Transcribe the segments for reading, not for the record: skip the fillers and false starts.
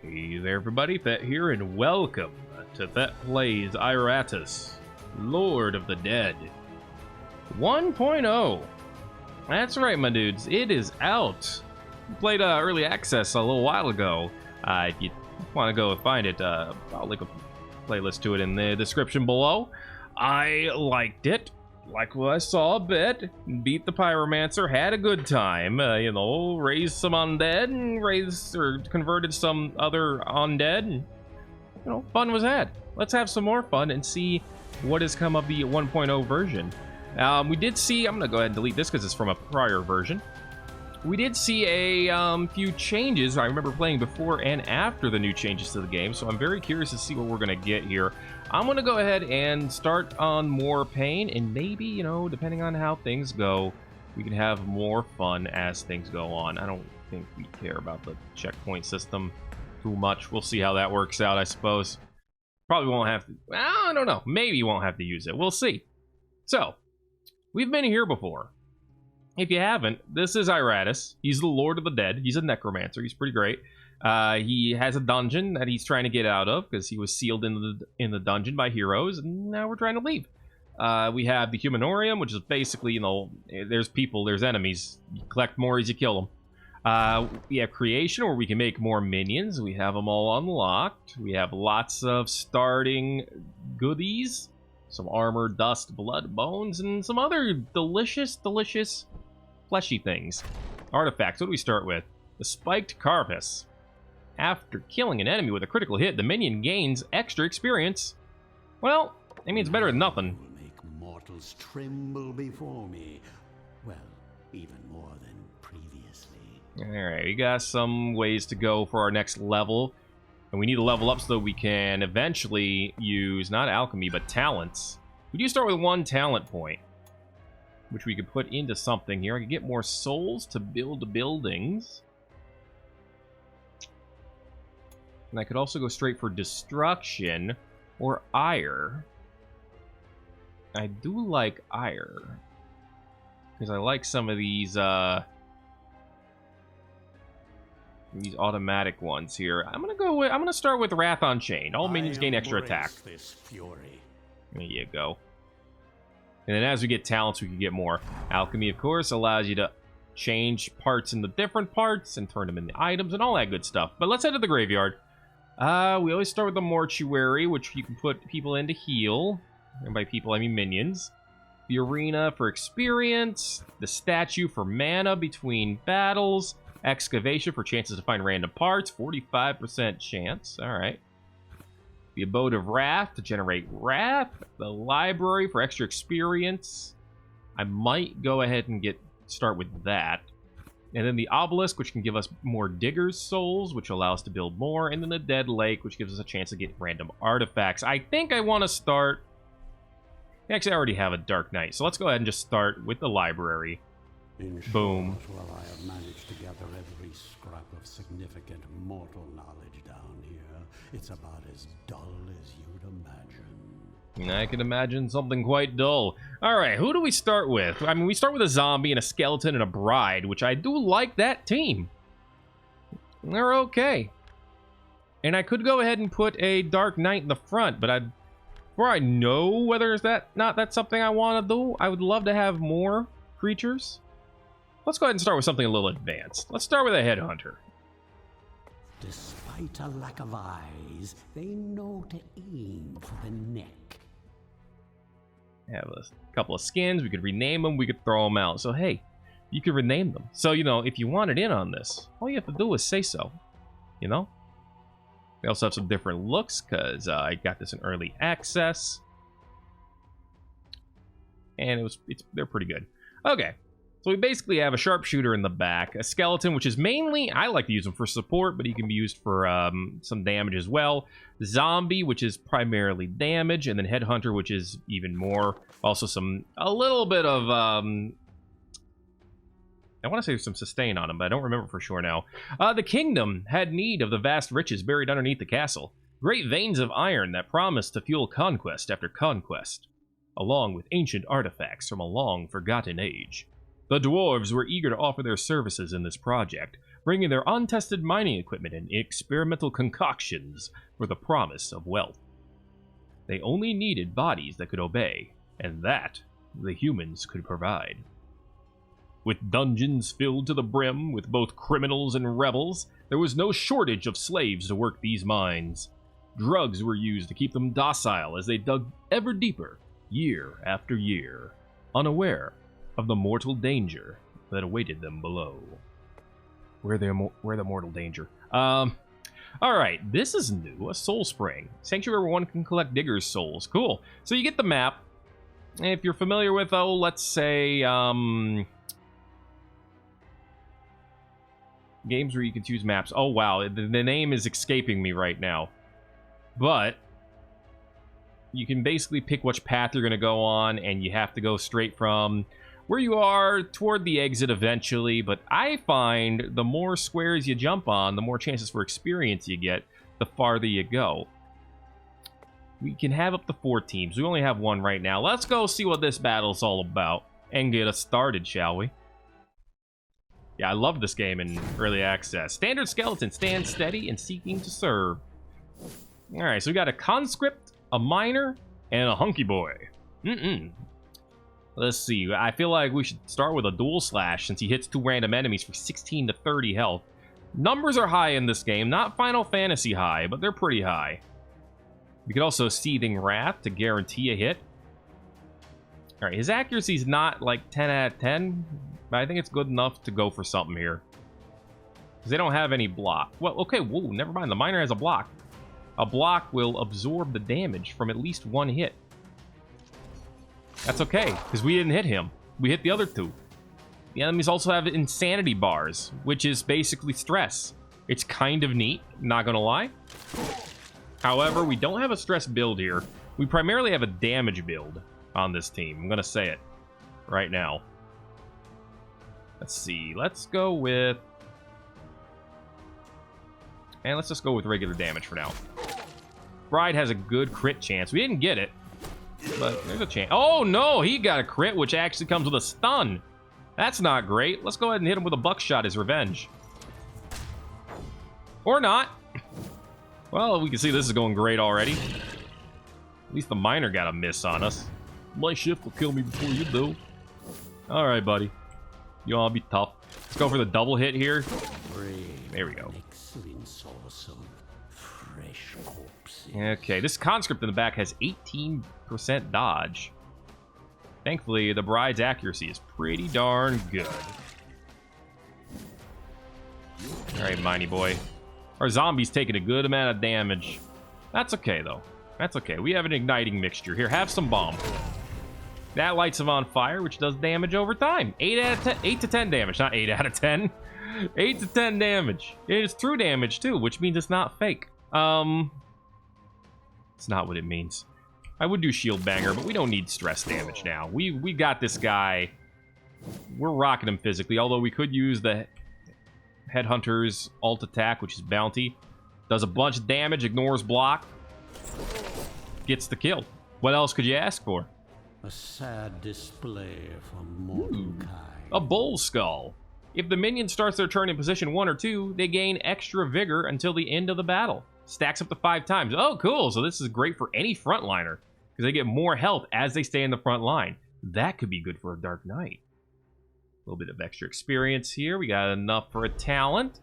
Hey there everybody, Thet here, and welcome to Thet Plays Iratus, Lord of the Dead 1.0. That's right, my dudes, it is out. We played early access a little while ago. If you want to go find it, I'll link a playlist to it in the description below. I liked it. Like what I saw a bit, beat the Pyromancer, had a good time, raised some undead, and converted some other undead, and, fun was had. Let's have some more fun and see what has come of the 1.0 version. We did see, I'm gonna go ahead and delete this because it's from a prior version. We did see a few changes. I remember playing before and after the new changes to the game, so I'm very curious to see what we're gonna get here. I'm gonna go ahead and start on more pain, and maybe, depending on how things go, we can have more fun as things go on. I don't think we care about the checkpoint system too much. We'll see how that works out, I suppose. Probably won't have to, I don't know, maybe won't have to use it. We'll see. So, we've been here before. If you haven't, this is Iratus. He's the Lord of the Dead. He's a Necromancer. He's pretty great. He has a dungeon that he's trying to get out of because he was sealed in the dungeon by heroes, and now we're trying to leave. We have the Humanorium, which is basically, there's people, there's enemies. You collect more as you kill them. We have Creation, where we can make more minions. We have them all unlocked. We have lots of starting goodies. Some armor, dust, blood, bones, and some other delicious fleshy things. Artifacts, what do we start with? The Spiked Carapace. After killing an enemy with a critical hit, the minion gains extra experience. Well, that means better than nothing. Will make mortals tremble before me. Well, even more than previously. Alright, we got some ways to go for our next level. And we need to level up so that we can eventually use, not alchemy, but talents. We do start with 1 talent point, which we could put into something here. I could get more souls to build buildings. And I could also go straight for destruction or ire. I do like ire, because I like some of these automatic ones here. I'm gonna start with Wrath on Chain. All minions gain extra attack. This fury. There you go. And then as we get talents, we can get more. Alchemy, of course, allows you to change parts into different parts and turn them into items and all that good stuff. But let's head to the graveyard. We always start with the mortuary, which you can put people in to heal. And by people, I mean minions. The arena for experience. The statue for mana between battles. Excavation for chances to find random parts. 45% chance. Alright. The Abode of Wrath to generate wrath. The Library for extra experience. I might go ahead and start with that. And then the Obelisk, which can give us more Diggers' Souls, which allows us to build more. And then the Dead Lake, which gives us a chance to get random artifacts. I think I want to start... Actually, I already have a Dark Knight, so let's go ahead and just start with the Library. Boom. Well, I have managed to gather every scrap of significant mortal knowledge down here. It's about as dull as you'd imagine. I can imagine something quite dull. Alright, who do we start with? I mean, we start with a zombie and a skeleton and a bride, which I do like that team. They're okay. And I could go ahead and put a Dark Knight in the front, but before I know whether that's something I want to do, I would love to have more creatures. Let's go ahead and start with something a little advanced. Let's start with a headhunter. Despite a lack of eyes, they know to aim for the neck. Have a couple of skins. We could rename them. We could throw them out. So, hey, you could rename them. So, if you wanted in on this, all you have to do is say so. They also have some different looks because I got this in early access. And they're pretty good. Okay. So we basically have a sharpshooter in the back, a skeleton, which is mainly, I like to use them for support, but he can be used for some damage as well. Zombie, which is primarily damage, and then headhunter, which is even more. Also a little bit of, I want to say some sustain on him, but I don't remember for sure now. The kingdom had need of the vast riches buried underneath the castle. Great veins of iron that promised to fuel conquest after conquest, along with ancient artifacts from a long forgotten age. The dwarves were eager to offer their services in this project, bringing their untested mining equipment and experimental concoctions for the promise of wealth. They only needed bodies that could obey, and that the humans could provide. With dungeons filled to the brim with both criminals and rebels, there was no shortage of slaves to work these mines. Drugs were used to keep them docile as they dug ever deeper, year after year, unaware of the mortal danger that awaited them below. Where the mortal danger? Alright, this is new. A soul spring. Sanctuary where one can collect diggers' souls. Cool. So you get the map. If you're familiar with, let's say, games where you can choose maps. Oh, wow. The name is escaping me right now. But you can basically pick which path you're going to go on, and you have to go straight from where you are toward the exit eventually. But I find the more squares you jump on, the more chances for experience you get, the farther you go. We can have up to 4 teams. We only have 1 right now. Let's go see what this battle's all about and get us started, shall we? Yeah, I love this game in early access. Standard skeleton stands steady and seeking to serve. Alright, so we got a conscript, a miner, and a hunky boy. Let's see. I feel like we should start with a dual slash since he hits 2 random enemies for 16 to 30 health. Numbers are high in this game. Not Final Fantasy high, but they're pretty high. We could also Seething Wrath to guarantee a hit. Alright, his accuracy is not like 10 out of 10, but I think it's good enough to go for something here. Because they don't have any block. Well, okay, whoa, never mind. The miner has a block. A block will absorb the damage from at least 1 hit. That's okay, because we didn't hit him. We hit the other 2. The enemies also have insanity bars, which is basically stress. It's kind of neat, not gonna lie. However, we don't have a stress build here. We primarily have a damage build on this team. I'm gonna say it right now. Let's see. Let's go with... And let's just go with regular damage for now. Bride has a good crit chance. We didn't get it, but there's a chance. Oh, no! He got a crit, which actually comes with a stun. That's not great. Let's go ahead and hit him with a buckshot as revenge. Or not. Well, we can see this is going great already. At least the miner got a miss on us. My shift will kill me before you do. Alright, buddy. You wanna be tough. Let's go for the double hit here. There we go. Okay, this conscript in the back has 18% dodge. Thankfully, the bride's accuracy is pretty darn good. Alright, mighty boy. Our zombie's taking a good amount of damage. That's okay, though. That's okay. We have an igniting mixture. Here, have some bomb. That lights him on fire, which does damage over time. 8 to 10 damage, not 8 out of 10. 8 to 10 damage. It is true damage, too, which means it's not fake. It's not what it means. I would do shield banger, but we don't need stress damage now. We got this guy. We're rocking him physically, although we could use the Headhunter's alt attack, which is bounty. Does a bunch of damage, ignores block. Gets the kill. What else could you ask for? A sad display from mortal kind. A bull skull. If the minion starts their turn in position 1 or 2, they gain extra vigor until the end of the battle. Stacks up to 5 times. Oh, cool. So this is great for any frontliner, because they get more health as they stay in the front line. That could be good for a Dark Knight. A little bit of extra experience here. We got enough for a talent.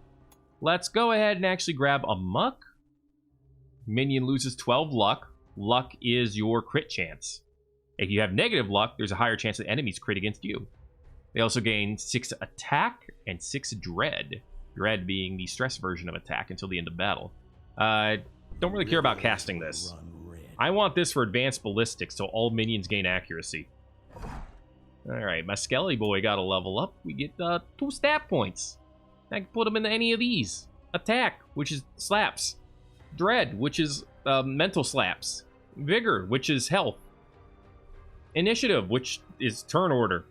Let's go ahead and actually grab a muck. Minion loses 12 luck. Luck is your crit chance. If you have negative luck, there's a higher chance that enemies crit against you. They also gain 6 attack and 6 dread. Dread being the stress version of attack until the end of battle. Don't really care about casting this. I want this for advanced ballistics, so all minions gain accuracy. Alright, my Skelly boy got a level up. We get 2 stat points. I can put him into any of these. Attack, which is slaps. Dread, which is mental slaps. Vigor, which is health. Initiative, which is turn order.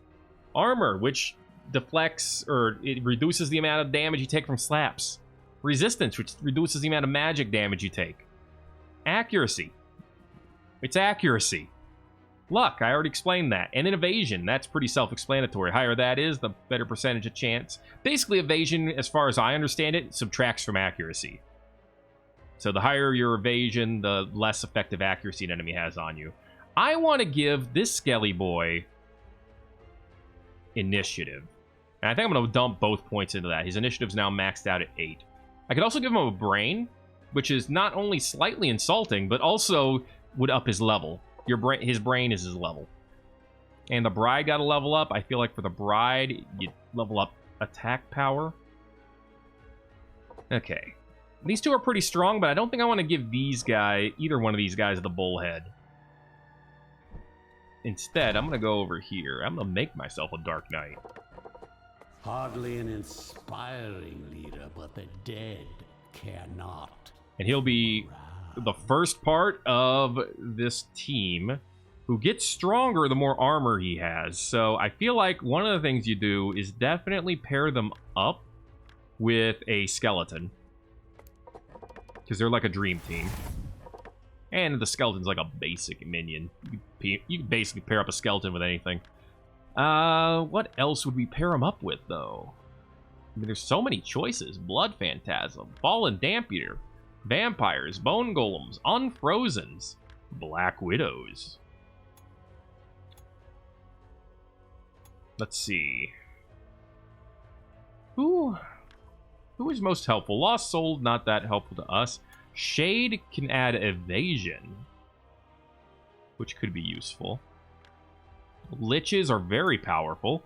Armor, which deflects, or it reduces the amount of damage you take from slaps. Resistance, which reduces the amount of magic damage you take. Accuracy. It's accuracy. Luck, I already explained that. And then evasion, that's pretty self-explanatory. Higher that is, the better percentage of chance. Basically, evasion, as far as I understand it, subtracts from accuracy. So the higher your evasion, the less effective accuracy an enemy has on you. I want to give this Skelly boy initiative. And I think I'm going to dump both points into that. His initiative's now maxed out at 8. I could also give him a brain, which is not only slightly insulting, but also would up his level. His brain is his level. And the bride got to level up. I feel like for the bride, you level up attack power. Okay. These two are pretty strong, but I don't think I want to give either one of these guys the bullhead. Instead, I'm going to go over here. I'm going to make myself a Dark Knight. Hardly an inspiring leader, but the dead cannot. And he'll be the first part of this team who gets stronger the more armor he has. So I feel like one of the things you do is definitely pair them up with a skeleton, because they're like a dream team. And the skeleton's like a basic minion. You can basically pair up a skeleton with anything. What else would we pair him up with, though? I mean, there's so many choices. Blood Phantasm, Fallen Damp Eater, Vampires, Bone Golems, Unfrozens, Black Widows. Let's see. Who is most helpful? Lost Soul, not that helpful to us. Shade can add evasion, which could be useful. Liches are very powerful.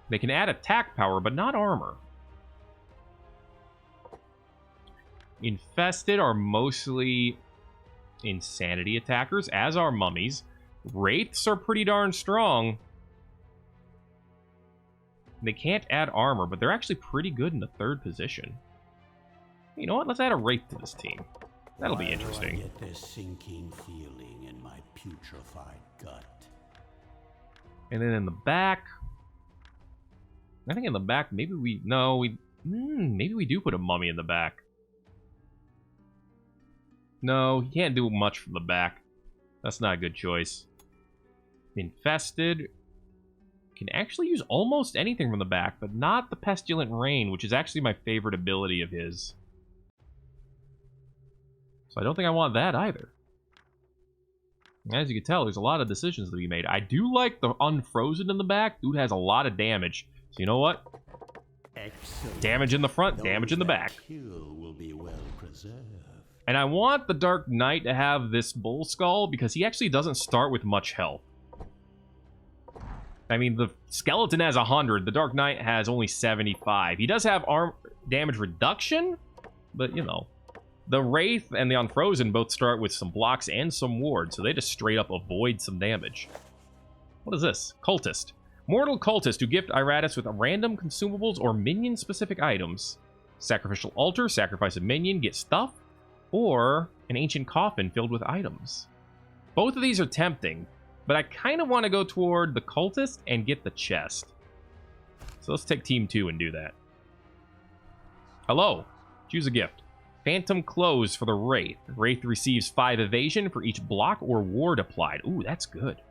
They can add attack power, but not armor. Infested are mostly insanity attackers, as are mummies. Wraiths are pretty darn strong. They can't add armor, but they're actually pretty good in the 3rd position. You know what? Let's add a Wraith to this team. That'll be interesting. I get this sinking feeling in my putrefied gut. And then in the back, I think in the back, maybe we do put a mummy in the back. No, he can't do much from the back. That's not a good choice. Infested can actually use almost anything from the back, but not the Pestilent Rain, which is actually my favorite ability of his. So I don't think I want that either. As you can tell, there's a lot of decisions to be made. I do like the Unfrozen in the back. Dude has a lot of damage. So you know what? Excellent. Damage in the front, damage in the back. Will be well preserved. And I want the Dark Knight to have this Bull Skull because he actually doesn't start with much health. I mean, the Skeleton has 100. The Dark Knight has only 75. He does have damage reduction, but, you know. The Wraith and the Unfrozen both start with some blocks and some wards, so they just straight up avoid some damage. What is this? Cultist. Mortal Cultist who gift Iratus with random consumables or minion-specific items. Sacrificial Altar, sacrifice a minion, get stuff, or an Ancient Coffin filled with items. Both of these are tempting, but I kind of want to go toward the Cultist and get the chest. So let's take Team 2 and do that. Hello. Choose a gift. Phantom Clothes for the Wraith. Wraith receives 5 evasion for each block or ward applied. Ooh, that's good.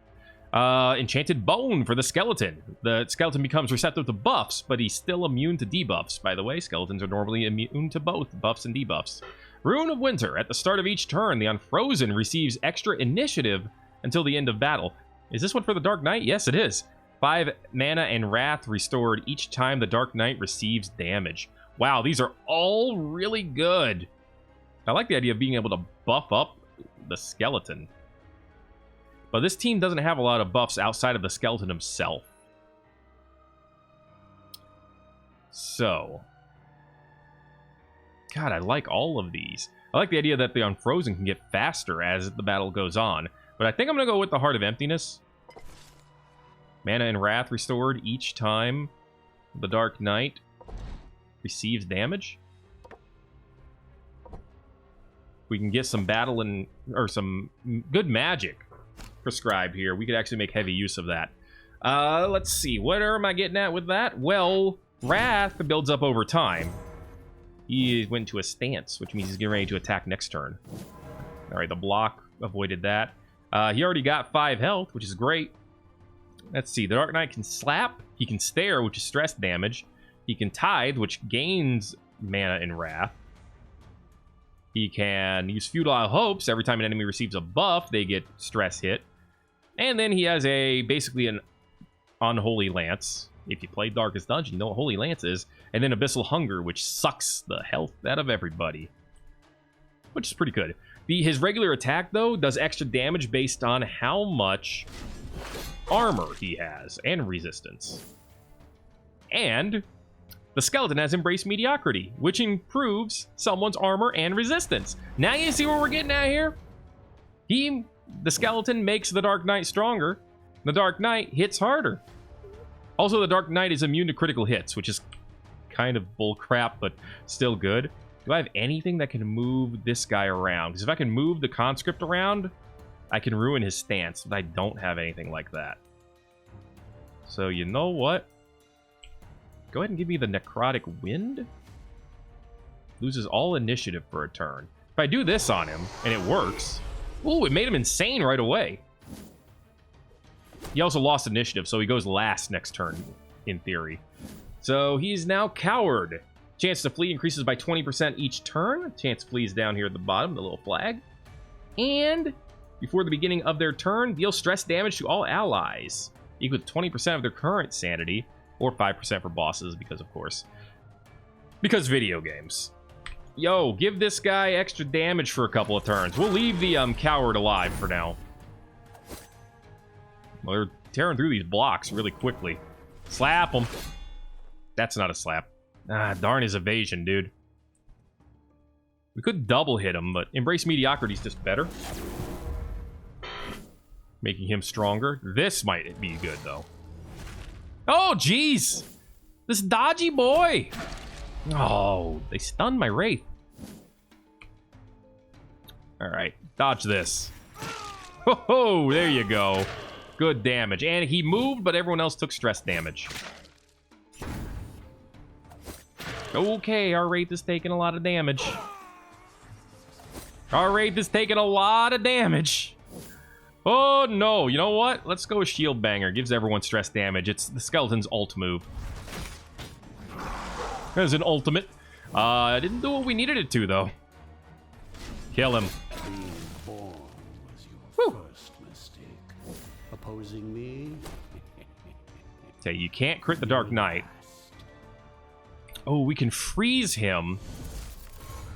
Enchanted Bone for the Skeleton. The Skeleton becomes receptive to buffs, but he's still immune to debuffs. By the way, Skeletons are normally immune to both buffs and debuffs. Rune of Winter. At the start of each turn, the Unfrozen receives extra initiative until the end of battle. Is this one for the Dark Knight? Yes, it is. 5 mana and Wrath restored each time the Dark Knight receives damage. Wow, these are all really good. I like the idea of being able to buff up the Skeleton. But this team doesn't have a lot of buffs outside of the Skeleton himself. So, God, I like all of these. I like the idea that the Unfrozen can get faster as the battle goes on. But I think I'm going to go with the Heart of Emptiness. Mana and Wrath restored each time the Dark Knight receives damage. We can get some battle and or some good magic prescribed here. We could actually make heavy use of that. Let's see. What am I getting at with that? Well, Wrath builds up over time. He went to a stance, which means he's getting ready to attack next turn. All right, the block avoided that. He already got 5 health, which is great. Let's see. The Dark Knight can slap. He can stare, which is stress damage. He can tithe, which gains mana and wrath. He can use futile hopes. Every time an enemy receives a buff, they get stress hit. And then he has basically an unholy lance. If you play Darkest Dungeon, you know what Holy Lance is. And then Abyssal Hunger, which sucks the health out of everybody. Which is pretty good. His regular attack, though, does extra damage based on how much armor he has and resistance. And the skeleton has Embraced Mediocrity, which improves someone's armor and resistance. Now you see where we're getting at here? The skeleton makes the Dark Knight stronger. The Dark Knight hits harder. Also, the Dark Knight is immune to critical hits, which is kind of bullcrap, but still good. Do I have anything that can move this guy around? Because if I can move the conscript around, I can ruin his stance, but I don't have anything like that. So, you know what? Go ahead and give me the Necrotic Wind. Loses all initiative for a turn. If I do this on him, and it works... Ooh, it made him insane right away. He also lost initiative, so he goes last next turn, in theory. So, he's now Coward. Chance to flee increases by 20% each turn. Chance to flee is down here at the bottom, the little flag. And before the beginning of their turn, deal stress damage to all allies, equal to 20% of their current sanity, or 5% for bosses, because of course. Because video games. Yo, give this guy extra damage for a couple of turns. We'll leave the Coward alive for now. Well, they're tearing through these blocks really quickly. Slap him. That's not a slap. Ah, darn his evasion, dude. We could double hit him, but Embrace Mediocrity is just better. Making him stronger. This might be good, though. Oh, jeez! This dodgy boy! Oh, they stunned my Wraith. Alright, dodge this. Ho-ho, there you go. Good damage. And he moved, but everyone else took stress damage. Okay, our Wraith is taking a lot of damage. Our Wraith is taking a lot of damage. Oh, no. You know what? Let's go with Shield Banger. Gives everyone stress damage. It's the skeleton's ult move. There's an ultimate. Didn't do what we needed it to, though. Kill him. Being born was your first mistake. Opposing me? Okay, you can't crit the Dark Knight. Oh, we can freeze him,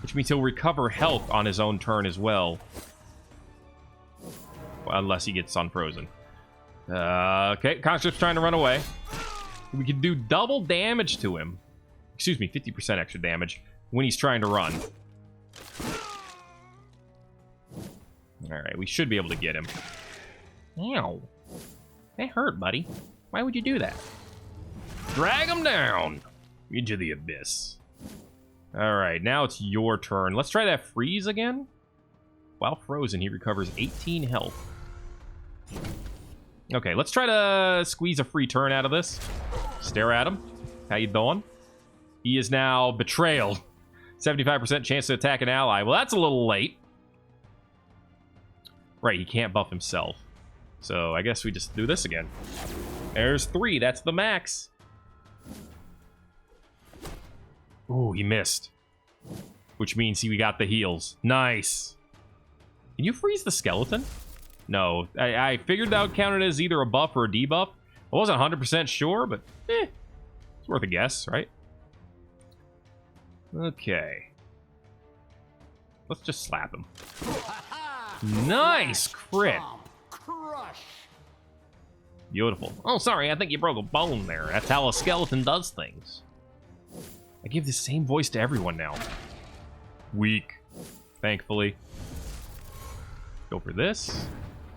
which means he'll recover health on his own turn as well. Well, unless he gets unfrozen. Okay, Conscript's trying to run away. We can do double damage to him. Excuse me, 50% extra damage when he's trying to run. Alright, we should be able to get him. Ow. That hurt, buddy. Why would you do that? Drag him down into the abyss. Alright, now it's your turn. Let's try that freeze again. While frozen, he recovers 18 health. Okay, let's try to squeeze a free turn out of this. Stare at him. How you doing? He is now Betrayal. 75% chance to attack an ally. Well, that's a little late. Right, he can't buff himself. So I guess we just do this again. There's 3. That's the max. Ooh, he missed. Which means we got the heals. Nice. Can you freeze the skeleton? No. I figured that would count it as either a buff or a debuff. I wasn't 100% sure, but it's worth a guess, right? Okay. Let's just slap him. Nice crit. Beautiful. Oh, sorry, I think you broke a bone there. That's how a skeleton does things. I give the same voice to everyone now. Weak. Thankfully. Go for this.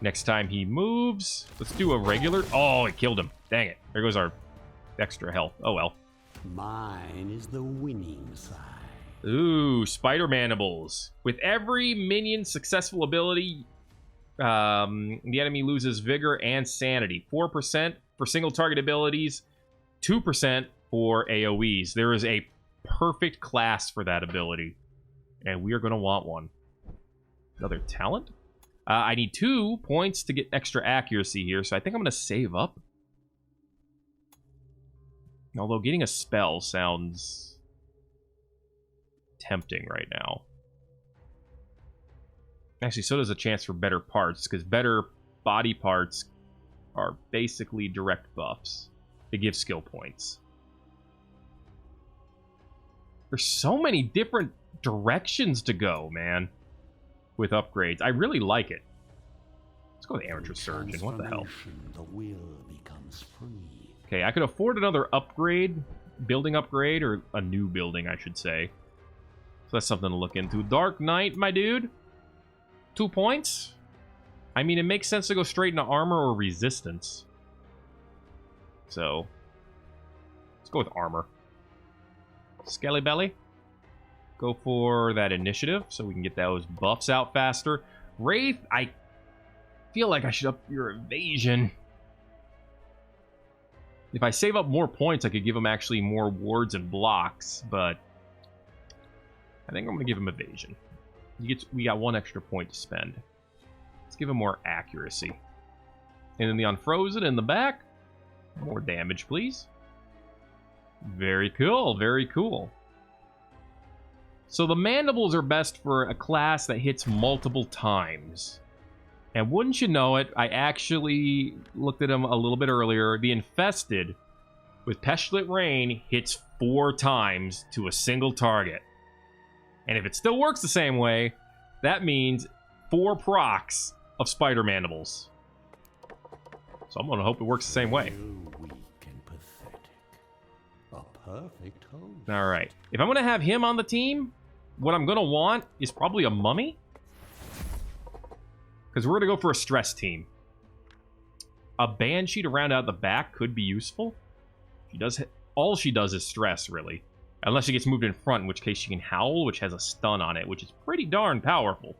Next time he moves, let's do a regular. Oh, it killed him. Dang it. There goes our extra health. Oh, well. Mine is the winning side. Ooh, Spider Mandibles. With every minion's successful ability, the enemy loses Vigor and Sanity. 4% for single target abilities, 2% for AoEs. There is a perfect class for that ability, and we are going to want one. Another talent? I need 2 points to get extra accuracy here, so I think I'm going to save up. Although getting a spell sounds tempting right now. Actually, so does a chance for better parts, because better body parts are basically direct buffs. They give skill points. There's so many different directions to go, man, with upgrades. I really like it. Let's go with Amateur Surgeon. What the hell? The will becomes free. Okay, I could afford another upgrade, building upgrade, or a new building, I should say. So that's something to look into. Dark Knight, my dude. 2 points? I mean, it makes sense to go straight into armor or resistance. So, let's go with armor. Skelly Belly. Go for that initiative so we can get those buffs out faster. Wraith, I feel like I should up your evasion. If I save up more points, I could give him actually more wards and blocks, but I think I'm going to give him evasion. We got 1 extra point to spend. Let's give him more accuracy. And then the Unfrozen in the back. More damage, please. Very cool, very cool. So the Mandibles are best for a class that hits multiple times. And wouldn't you know it, I actually looked at them a little bit earlier. The Infested, with Pestilent Rain, hits 4 times to a single target. And if it still works the same way, that means 4 procs of Spider Mandibles. So I'm going to hope it works the same way. Weak and pathetic. A perfect host. Alright. If I'm going to have him on the team, what I'm going to want is probably a Mummy. Because we're going to go for a stress team. A Banshee to round out the back could be useful. She does all she does is stress, really. Unless she gets moved in front, in which case she can howl, which has a stun on it, which is pretty darn powerful.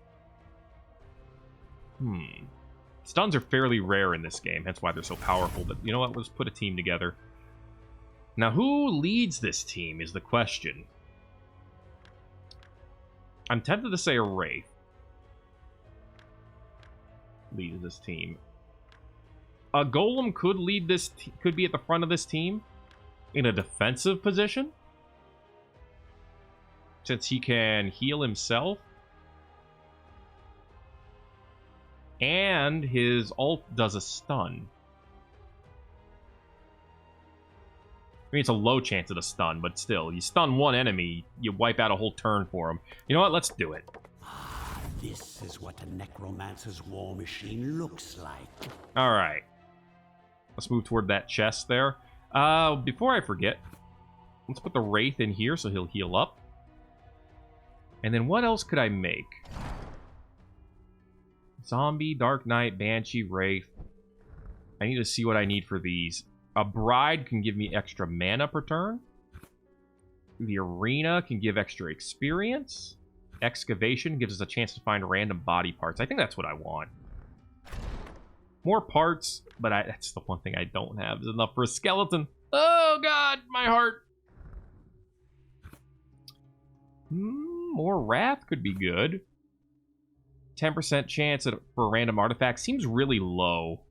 Stuns are fairly rare in this game, hence why they're so powerful. But you know what? Let's put a team together. Now, who leads this team is the question. I'm tempted to say a Wraith leads this team. A Golem could lead this, could be at the front of this team in a defensive position, since he can heal himself. And his ult does a stun. I mean, it's a low chance of a stun, but still, you stun one enemy, you wipe out a whole turn for him. You know what? Let's do it. This is what a Necromancer's war machine looks like. Alright. Let's move toward that chest there. Before I forget, let's put the Wraith in here so he'll heal up. And then what else could I make? Zombie, Dark Knight, Banshee, Wraith. I need to see what I need for these. A Bride can give me extra mana per turn. The Arena can give extra experience. Excavation gives us a chance to find random body parts. I think that's what I want. More parts, but that's the one thing I don't have is enough for a skeleton. Oh god, my heart. More Wrath could be good. 10% chance for a random artifact seems really low.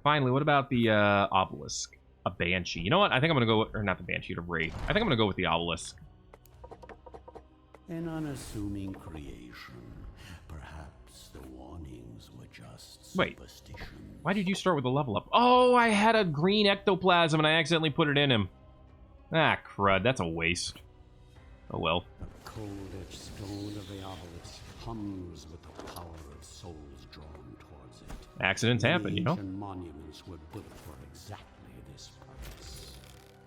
Finally, what about the Obelisk? A Banshee. You know what? I think I'm going to go... Or not the Banshee, the Wraith. I think I'm going to go with the Obelisk. An unassuming creation. Perhaps the warnings were just Wait. superstition. Why did you start with the level up? Oh, I had a green ectoplasm and I accidentally put it in him. Ah, crud. That's a waste. Oh, well. The cold-edged stone of the obelisk hums with the power of souls drawn towards it. Accidents happen, you know? Ancient monuments were built for exactly this purpose.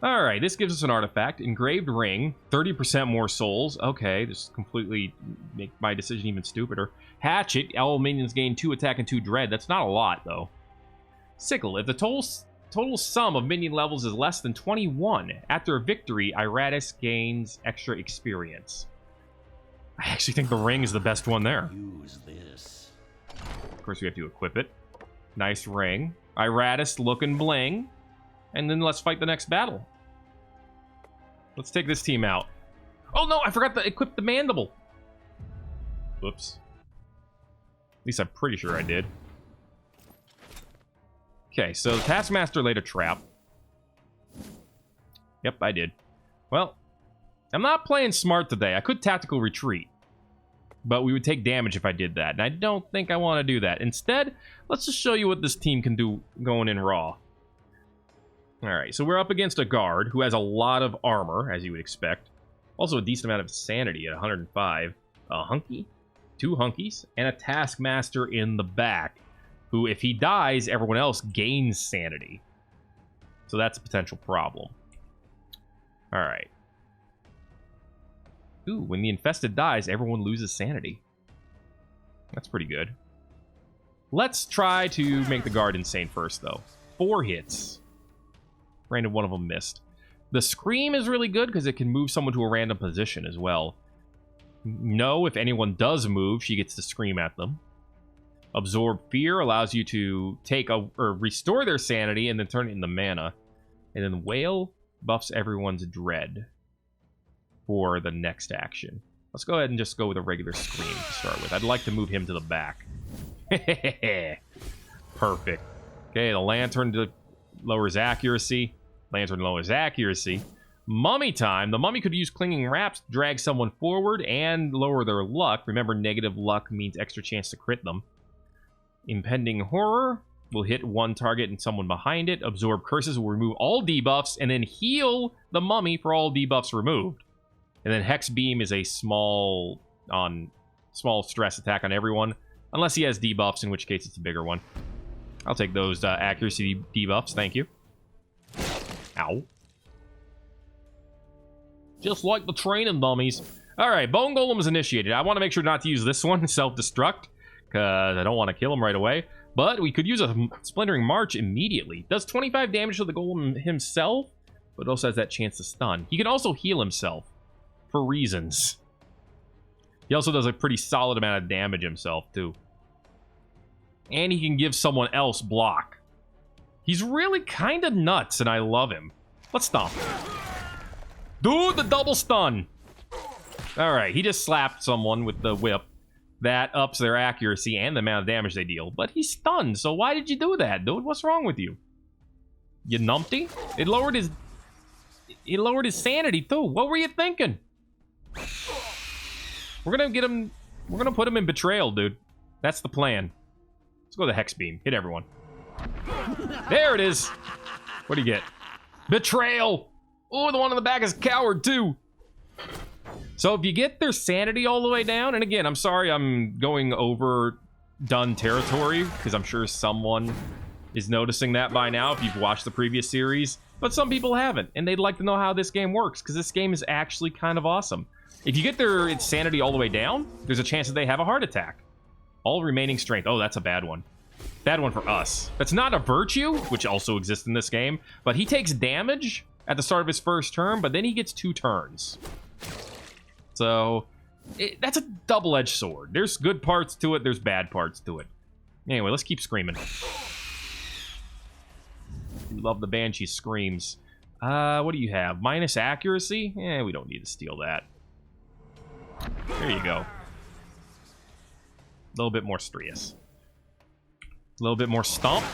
Alright, this gives us an artifact. Engraved ring. 30% more souls. Okay, this completely make my decision even stupider. Hatchet. All minions gain 2 attack and 2 dread. That's not a lot, though. Sickle. If the total sum of minion levels is less than 21, after a victory, Iratus gains extra experience. I actually think the ring is the best one there. Use this. Of course, we have to equip it. Nice ring. Iratus looking bling. And then let's fight the next battle. Let's take this team out. Oh no, I forgot to equip the mandible. Whoops. At least I'm pretty sure I did. Okay, so the Taskmaster laid a trap. Yep, I did. Well, I'm not playing smart today. I could tactical retreat, but we would take damage if I did that, and I don't think I want to do that. Instead, let's just show you what this team can do going in raw. Alright, so we're up against a guard who has a lot of armor, as you would expect. Also a decent amount of sanity at 105. A hunky, 2 hunkies, and a Taskmaster in the back, who, if he dies, everyone else gains sanity. So that's a potential problem. Alright. Ooh, when the infested dies, everyone loses sanity. That's pretty good. Let's try to make the guard insane first, though. 4 hits. Granted, one of them missed. The Scream is really good because it can move someone to a random position as well. No, if anyone does move, she gets to scream at them. Absorb Fear allows you to take or restore their sanity and then turn it into mana. And then Wail buffs everyone's dread for the next action. Let's go ahead and just go with a regular Scream to start with. I'd like to move him to the back. Perfect. Okay, the Lantern lowers accuracy. Lantern lowers accuracy. Mummy time. The Mummy could use Clinging Wraps to drag someone forward and lower their luck. Remember, negative luck means extra chance to crit them. Impending Horror will hit one target and someone behind it. Absorb Curses will remove all debuffs and then heal the Mummy for all debuffs removed. And then Hex Beam is a small stress attack on everyone, unless he has debuffs, in which case it's a bigger one. I'll take those accuracy debuffs, thank you. Ow. Just like the training dummies. Alright, Bone Golem is initiated. I want to make sure not to use this one, self-destruct, because I don't want to kill him right away. But we could use a Splintering March immediately. Does 25 damage to the Golem himself, but also has that chance to stun. He can also heal himself, for reasons. He also does a pretty solid amount of damage himself, too. And he can give someone else block. He's really kind of nuts, and I love him. Let's stomp him. Dude, the double stun! Alright, he just slapped someone with the whip. That ups their accuracy and the amount of damage they deal. But he's stunned, so why did you do that, dude? What's wrong with you? You numpty? It lowered his sanity, too. What were you thinking? We're gonna get him... We're gonna put him in Betrayal, dude. That's the plan. Let's go to Hex Beam. Hit everyone. There it is! What do you get? Betrayal! Oh, the one in the back is Coward, too! So if you get their sanity all the way down, and again, I'm sorry I'm going over done territory, because I'm sure someone is noticing that by now if you've watched the previous series, but some people haven't, and they'd like to know how this game works, because this game is actually kind of awesome. If you get their sanity all the way down, there's a chance that they have a heart attack. All remaining strength. Oh, that's a bad one. Bad one for us. That's not a virtue, which also exists in this game, but he takes damage at the start of his first turn, but then he gets 2 turns. So, that's a double-edged sword. There's good parts to it, there's bad parts to it. Anyway, let's keep screaming. Love the Banshee screams. What do you have? Minus accuracy? We don't need to steal that. There you go. A little bit more Strius. A little bit more Stomp.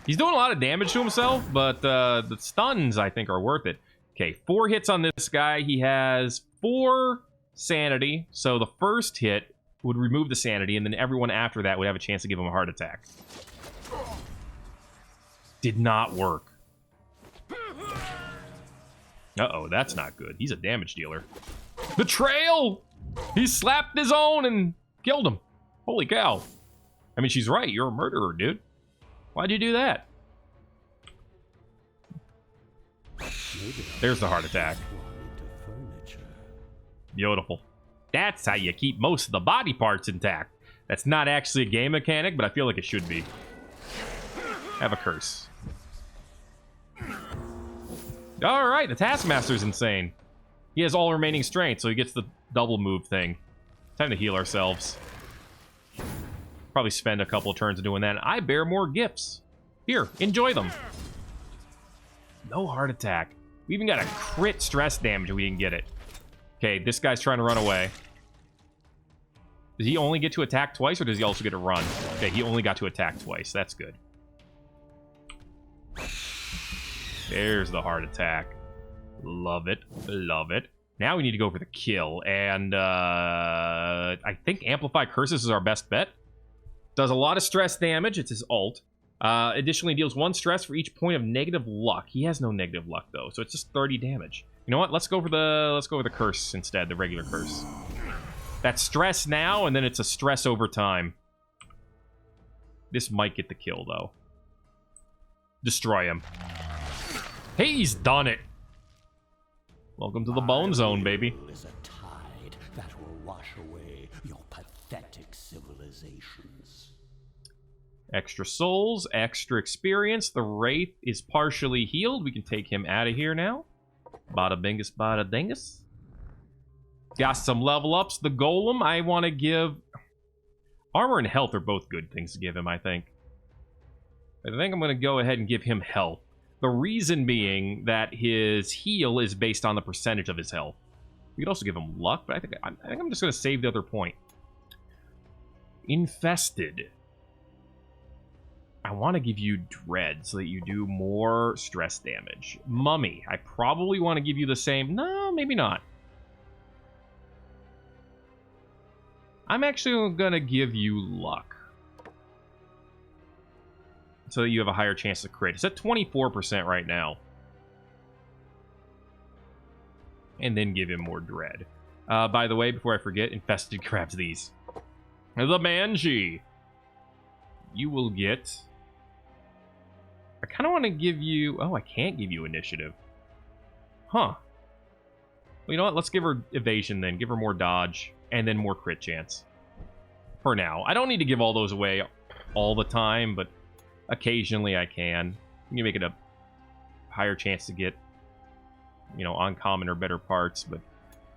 He's doing a lot of damage to himself, but the stuns, I think, are worth it. Okay, 4 hits on this guy. He has 4 sanity, so the first hit would remove the sanity, and then everyone after that would have a chance to give him a heart attack. Did not work. Uh-oh, that's not good. He's a damage dealer. Betrayal! He slapped his own and killed him. Holy cow. I mean, she's right. You're a murderer, dude. Why'd you do that? There's the heart attack. Beautiful. That's how you keep most of the body parts intact. That's not actually a game mechanic, but I feel like it should be. Have a curse. Alright, the Taskmaster's insane. He has all remaining strength, so he gets the double move thing. Time to heal ourselves. Probably spend a couple of turns doing that. I bear more gifts. Here, enjoy them. No heart attack. We even got a crit stress damage if we can get it. Okay, this guy's trying to run away. Does he only get to attack twice, or does he also get to run? Okay, he only got to attack twice. That's good. There's the heart attack. Love it. Love it. Now we need to go for the kill. And I think Amplify Curses is our best bet. Does a lot of stress damage. It's his ult. Additionally, deals 1 stress for each point of negative luck. He has no negative luck, though, so it's just 30 damage. You know what? Let's go for the curse instead, the regular curse. That's stress now, and then it's a stress over time. This might get the kill, though. Destroy him. Hey, he's done it. Welcome to the bone zone, baby. Is a tide that will wash away your pathetic civilizations. Extra souls, extra experience. The Wraith is partially healed. We can take him out of here now. Bada bingus, bada dingus. Got some level ups. The Golem, I want to give... Armor and health are both good things to give him, I think. I think I'm going to go ahead and give him health. The reason being that his heal is based on the percentage of his health. We could also give him luck, but I think I'm just going to save the other point. Infested. I want to give you Dread so that you do more stress damage. Mummy, I probably want to give you the same. No, maybe not. I'm actually going to give you luck. So that you have a higher chance to crit. It's at 24% right now. And then give him more Dread. By the way, before I forget, Infested grabs these. The Banshee. You will get... I kind of want to give you... Oh, I can't give you initiative. Huh. Well, you know what? Let's give her evasion then. Give her more dodge. And then more crit chance. For now. I don't need to give all those away all the time, but occasionally I can. You make it a higher chance to get, you know, uncommon or better parts, but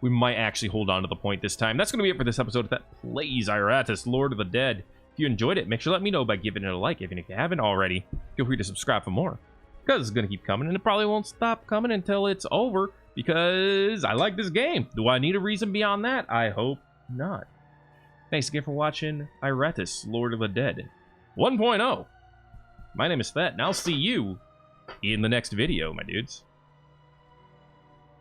we might actually hold on to the point this time. That's going to be it for this episode of Thet Plays Iratus, Lord of the Dead. If you enjoyed it, make sure to let me know by giving it a like. Even if you haven't already, feel free to subscribe for more, because it's going to keep coming, and it probably won't stop coming until it's over, because I like this game. Do I need a reason beyond that? I hope not. Thanks again for watching Iratus, Lord of the Dead 1.0. My name is Thet, and I'll see you in the next video, my dudes.